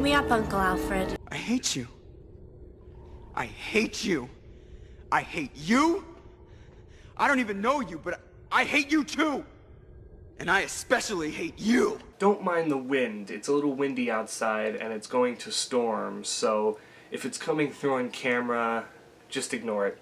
me up, Uncle Alfred. I hate you. I hate you. I hate you. I don't even know you, but I hate you too. And I especially hate you. Don't mind the wind. It's a little windy outside and it's going to storm, so if it's coming through on camera, just ignore it.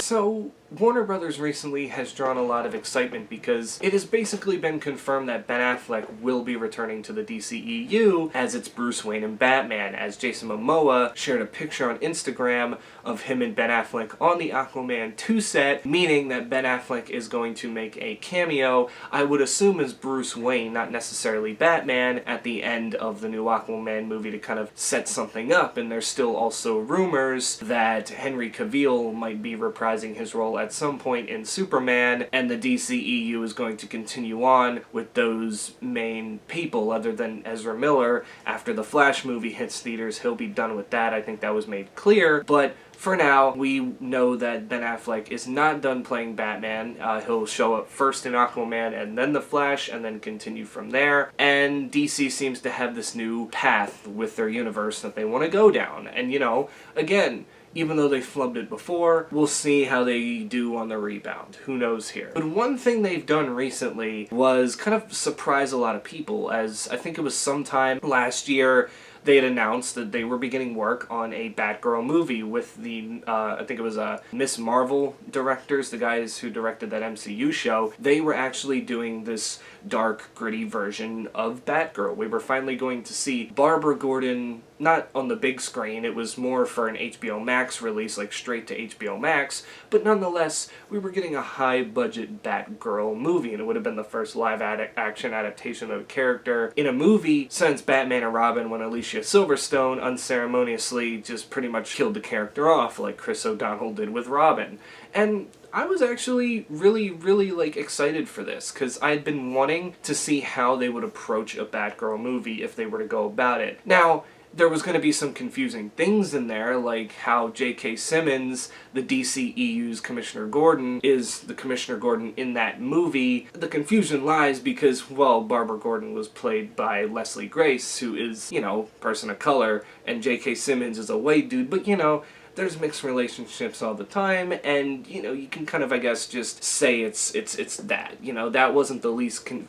So, Warner Brothers recently has drawn a lot of excitement because it has basically been confirmed that Ben Affleck will be returning to the DCEU as its Bruce Wayne and Batman, as Jason Momoa shared a picture on Instagram of him and Ben Affleck on the Aquaman 2 set, meaning that Ben Affleck is going to make a cameo, I would assume as Bruce Wayne, not necessarily Batman, at the end of the new Aquaman movie to kind of set something up, and there's still also rumors that Henry Cavill might be reprising his role at some point in Superman, and the DCEU is going to continue on with those main people other than Ezra Miller. After the Flash movie hits theaters, he'll be done with that. I think that was made clear, but for now, we know that Ben Affleck is not done playing Batman. He'll show up first in Aquaman and then The Flash and then continue from there. And DC seems to have this new path with their universe that they want to go down. And you know, again, even though they flubbed it before, we'll see how they do on the rebound. Who knows here? But one thing they've done recently was kind of surprise a lot of people, as I think it was sometime last year they had announced that they were beginning work on a Batgirl movie with the, I think it was Miss Marvel directors, the guys who directed that MCU show. They were actually doing this dark, gritty version of Batgirl. We were finally going to see Barbara Gordon, not on the big screen, it was more for an HBO Max release, like straight to HBO Max, but nonetheless, we were getting a high-budget Batgirl movie, and it would have been the first live-action adaptation of a character in a movie since Batman and Robin, when Alicia Silverstone unceremoniously just pretty much killed the character off, like Chris O'Donnell did with Robin. And I was actually really like excited for this, because I had been wanting to see how they would approach a Batgirl movie if they were to go about it. Now, there was going to be some confusing things in there, like how J.K. Simmons, the DCEU's Commissioner Gordon, is the Commissioner Gordon in that movie. The confusion lies because, well, Barbara Gordon was played by Leslie Grace, who is, you know, person of color, and J.K. Simmons is a white dude, but, you know, there's mixed relationships all the time, and, you know, you can kind of, I guess, just say it's that. You know, that wasn't the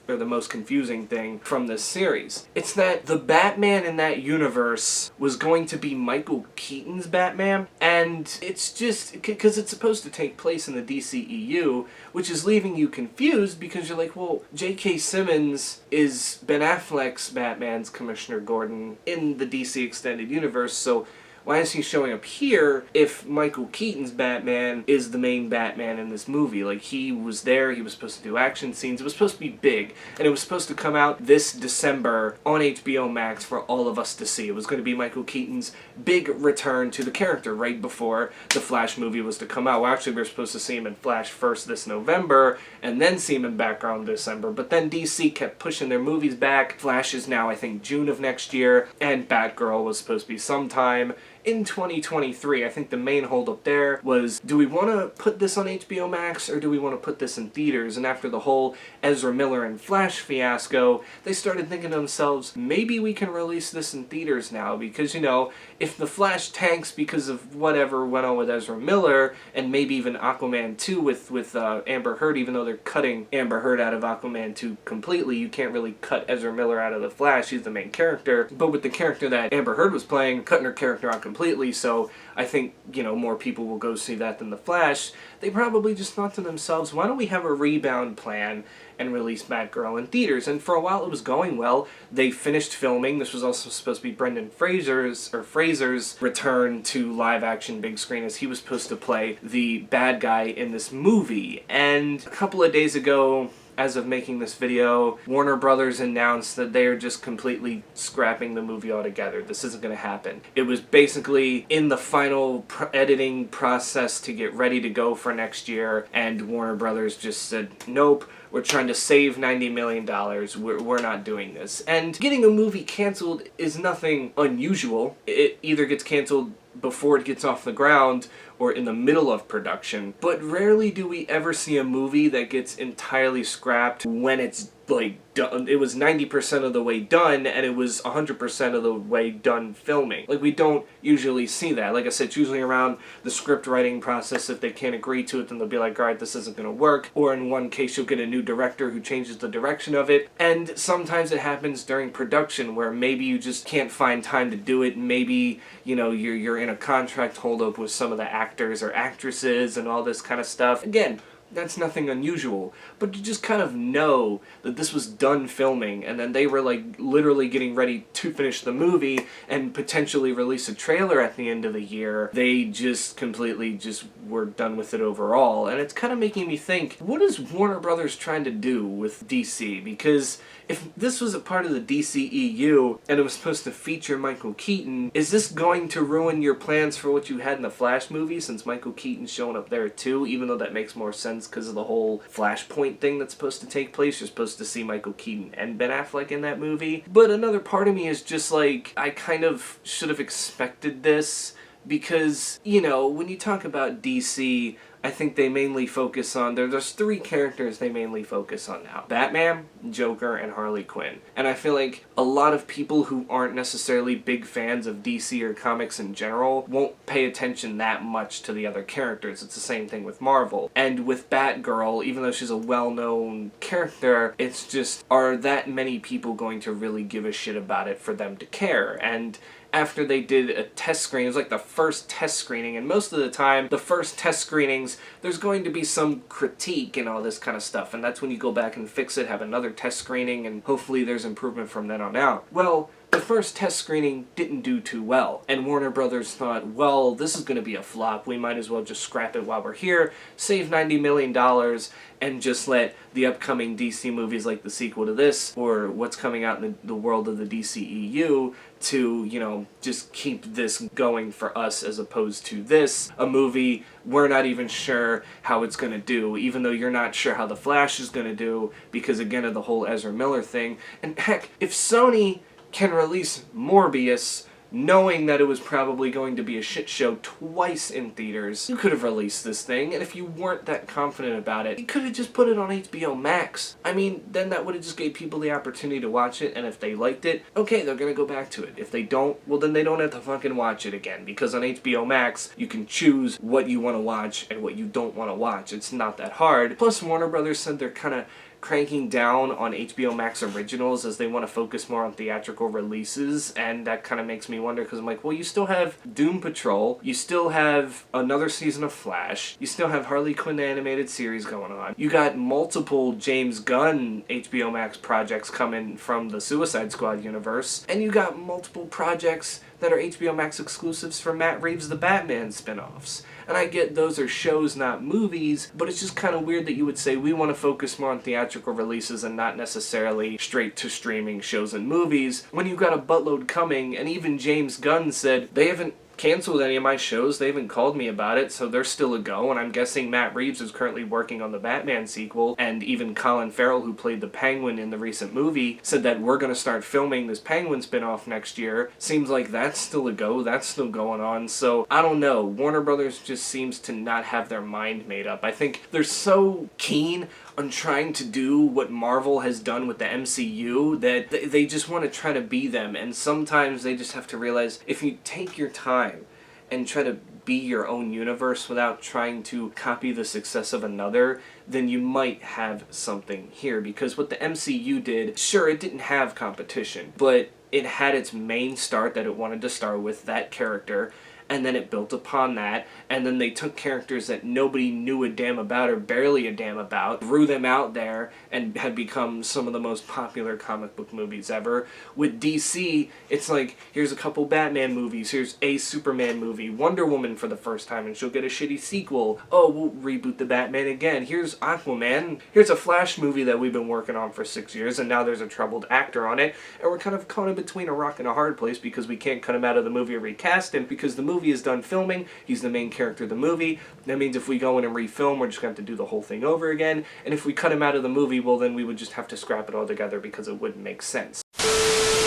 the most confusing thing from this series. It's that the Batman in that universe was going to be Michael Keaton's Batman, and it's just, because it's supposed to take place in the DCEU, which is leaving you confused because you're like, well, J.K. Simmons is Ben Affleck's Batman's Commissioner Gordon in the DC Extended Universe, so why is he showing up here if Michael Keaton's Batman is the main Batman in this movie? Like, he was there, he was supposed to do action scenes, it was supposed to be big, and it was supposed to come out this December on HBO Max for all of us to see. It was going to be Michael Keaton's big return to the character right before the Flash movie was to come out. Well, actually, we were supposed to see him in Flash first this November, and then see him in Batgirl in December, but then DC kept pushing their movies back. Flash is now, I think, June of next year, and Batgirl was supposed to be sometime in 2023. I think the main holdup there was, do we want to put this on HBO Max or do we want to put this in theaters? And after the whole Ezra Miller and Flash fiasco, they started thinking to themselves, maybe we can release this in theaters now, because, you know, if the Flash tanks because of whatever went on with Ezra Miller, and maybe even Aquaman 2 with Amber Heard, even though they're cutting Amber Heard out of Aquaman 2 completely, you can't really cut Ezra Miller out of the Flash, he's the main character, but with the character that Amber Heard was playing, cutting her character out completely, so I think, you know, more people will go see that than The Flash. They probably just thought to themselves, why don't we have a rebound plan and release Batgirl in theaters? And for a while it was going well. They finished filming. This was also supposed to be Brendan Fraser's return to live-action big screen, as he was supposed to play the bad guy in this movie. And a couple of days ago, as of making this video, Warner Brothers announced that they are just completely scrapping the movie altogether. This isn't going to happen. It was basically in the final editing process to get ready to go for next year, and Warner Brothers just said, nope, we're trying to save $90 million, we're not doing this. And getting a movie canceled is nothing unusual. It either gets canceled before it gets off the ground or in the middle of production. But rarely do we ever see a movie that gets entirely scrapped when it's like done. It was 90% of the way done and it was 100% of the way done filming. Like, we don't usually see that. Like I said, it's usually around the script writing process. If they can't agree to it, then they'll be like, alright, this isn't going to work. Or in one case, you'll get a new director who changes the direction of it. And sometimes it happens during production where maybe you just can't find time to do it. Maybe, you know, you're in a contract holdup with some of the actors or actresses and all this kind of stuff. Again, that's nothing unusual, but you just kind of know that this was done filming and then they were like literally getting ready to finish the movie and potentially release a trailer at the end of the year. They just completely just were done with it overall, and it's kind of making me think, what is Warner Brothers trying to do with DC? Because if this was a part of the DCEU and it was supposed to feature Michael Keaton, is this going to ruin your plans for what you had in the Flash movie, since Michael Keaton's showing up there too, even though that makes more sense because of the whole Flashpoint thing that's supposed to take place? You're supposed to see Michael Keaton and Ben Affleck in that movie. But another part of me is just like, I kind of should have expected this, because, you know, when you talk about DC, I think they mainly focus on, there's three characters they mainly focus on now: Batman, Joker, and Harley Quinn. And I feel like a lot of people who aren't necessarily big fans of DC or comics in general won't pay attention that much to the other characters. It's the same thing with Marvel. And with Batgirl, even though she's a well-known character, it's just, are that many people going to really give a shit about it for them to care? And after they did a test screening, it was like the first test screening, and most of the time, the first test screenings, there's going to be some critique and all this kind of stuff, and that's when you go back and fix it, have another test screening, and hopefully there's improvement from then on out. Well, the first test screening didn't do too well, and Warner Brothers thought, well, this is going to be a flop, we might as well just scrap it while we're here, save $90 million, and just let the upcoming DC movies like the sequel to this, or what's coming out in the world of the DCEU, to, you know, just keep this going for us, as opposed to this, a movie we're not even sure how it's going to do, even though you're not sure how The Flash is going to do, because again of the whole Ezra Miller thing. And heck, if Sony can release Morbius knowing that it was probably going to be a shit show twice in theaters, you could have released this thing, and if you weren't that confident about it, you could have just put it on HBO Max. I mean, then that would have just gave people the opportunity to watch it, and if they liked it, okay, they're gonna go back to it. If they don't, well then they don't have to fucking watch it again, because on HBO Max, you can choose what you want to watch and what you don't want to watch. It's not that hard. Plus, Warner Brothers said they're kind of cranking down on HBO Max originals as they want to focus more on theatrical releases, and that kind of makes me wonder, because I'm like, well, you still have Doom Patrol, you still have another season of Flash, you still have Harley Quinn animated series going on, you got multiple James Gunn HBO Max projects coming from the Suicide Squad universe, and you got multiple projects that are HBO Max exclusives for Matt Reeves' The Batman spin-offs. And I get those are shows, not movies, but it's just kind of weird that you would say we want to focus more on theatrical releases and not necessarily straight to streaming shows and movies, when you've got a buttload coming. And even James Gunn said they haven't canceled any of my shows, they haven't called me about it, so they're still a go, and I'm guessing Matt Reeves is currently working on the Batman sequel, and even Colin Farrell, who played the Penguin in the recent movie, said that we're going to start filming this Penguin spin-off next year. Seems like that's still a go, that's still going on, so I don't know. Warner Brothers just seems to not have their mind made up. I think they're so keen on trying to do what Marvel has done with the MCU that they just want to try to be them, and sometimes they just have to realize if you take your time and try to be your own universe without trying to copy the success of another, then you might have something here. Because what the MCU did, sure, it didn't have competition, but it had its main start that it wanted to start with, that character, and then it built upon that, and then they took characters that nobody knew a damn about or barely a damn about, threw them out there, and had become some of the most popular comic book movies ever. With DC, it's like, here's a couple Batman movies, here's a Superman movie, Wonder Woman for the first time, and she'll get a shitty sequel. Oh, we'll reboot the Batman again. Here's Aquaman. Here's a Flash movie that we've been working on for 6 years, and now there's a troubled actor on it, and we're kind of caught in between a rock and a hard place because we can't cut him out of the movie or recast him, because the movie is done filming, he's the main character of the movie. That means if we go in and refilm, we're just going to have to do the whole thing over again, and if we cut him out of the movie, well then we would just have to scrap it all together because it wouldn't make sense.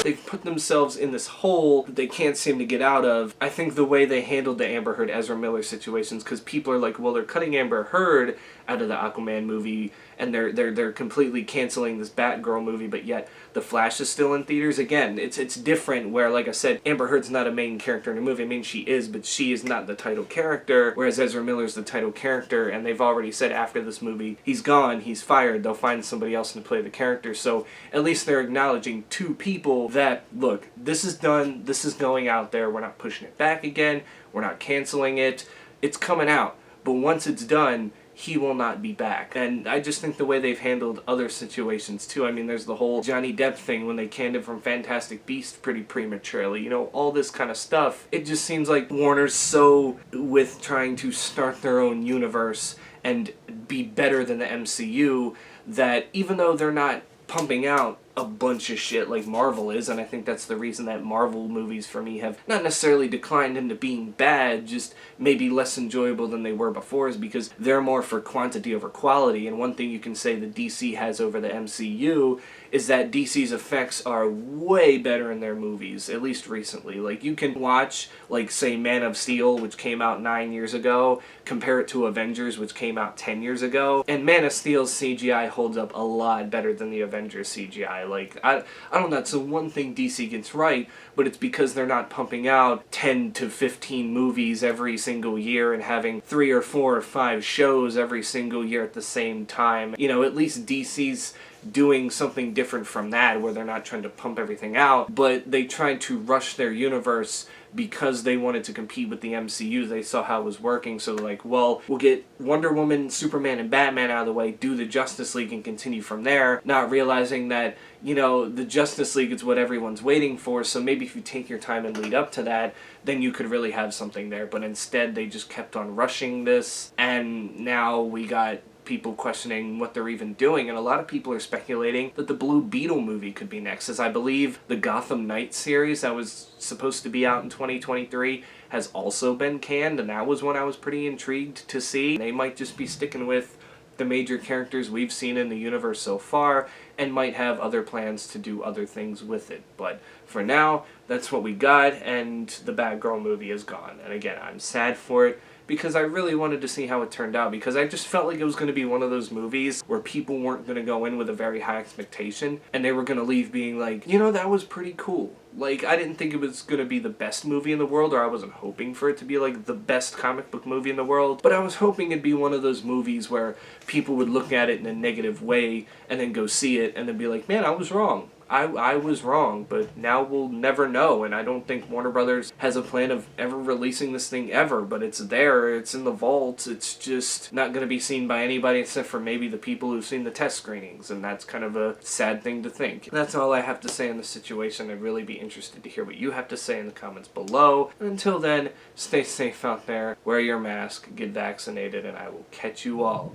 They've put themselves in this hole that they can't seem to get out of. I think the way they handled the Amber Heard Ezra Miller situations, because people are like, well, they're cutting Amber Heard out of the Aquaman movie and they're completely canceling this Batgirl movie, but yet The Flash is still in theaters. Again, it's different where, like I said, Amber Heard's not a main character in the movie. I mean, she is, but she is not the title character, whereas Ezra Miller's the title character, and they've already said after this movie, he's gone, he's fired, they'll find somebody else to play the character. So at least they're acknowledging to people that, look, this is done, this is going out there, we're not pushing it back again, we're not canceling it, it's coming out. But once it's done, he will not be back. And I just think the way they've handled other situations too, I mean, there's the whole Johnny Depp thing when they canned him from Fantastic Beasts pretty prematurely, you know, all this kind of stuff. It just seems like Warner's so with trying to start their own universe and be better than the MCU that even though they're not pumping out a bunch of shit like Marvel is, and I think that's the reason that Marvel movies for me have not necessarily declined into being bad, just maybe less enjoyable than they were before, is because they're more for quantity over quality. And one thing you can say that DC has over the MCU is that DC's effects are way better in their movies, at least recently. Like, you can watch, like, say, Man of Steel, which came out 9 years ago, compare it to Avengers, which came out 10 years ago, and Man of Steel's CGI holds up a lot better than the Avengers CGI. Like, I don't know, that's the one thing DC gets right, but it's because they're not pumping out 10 to 15 movies every single year and having 3 or 4 or 5 shows every single year at the same time. You know, at least DC's doing something different from that, where they're not trying to pump everything out, but they tried to rush their universe because they wanted to compete with the MCU. They saw how it was working, so they're like, well, we'll get Wonder Woman, Superman, and Batman out of the way, do the Justice League, and continue from there, not realizing that, you know, the Justice League is what everyone's waiting for, so maybe if you take your time and lead up to that, then you could really have something there. But instead, they just kept on rushing this, and now we got people questioning what they're even doing, and a lot of people are speculating that the Blue Beetle movie could be next, as I believe the Gotham Knights series that was supposed to be out in 2023 has also been canned, and that was one I was pretty intrigued to see. They might just be sticking with the major characters we've seen in the universe so far, and might have other plans to do other things with it. But for now, that's what we got, and the Batgirl movie is gone. And again, I'm sad for it, because I really wanted to see how it turned out, because I just felt like it was going to be one of those movies where people weren't going to go in with a very high expectation, and they were going to leave being like, you know, that was pretty cool. Like, I didn't think it was going to be the best movie in the world, or I wasn't hoping for it to be like the best comic book movie in the world, but I was hoping it'd be one of those movies where people would look at it in a negative way and then go see it and then be like, man, I was wrong. I was wrong, but now we'll never know, and I don't think Warner Brothers has a plan of ever releasing this thing ever, but it's there, it's in the vault, it's just not going to be seen by anybody except for maybe the people who've seen the test screenings, and that's kind of a sad thing to think. That's all I have to say on the situation. I'd really be interested to hear what you have to say in the comments below. Until then, stay safe out there, wear your mask, get vaccinated, and I will catch you all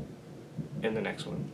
in the next one.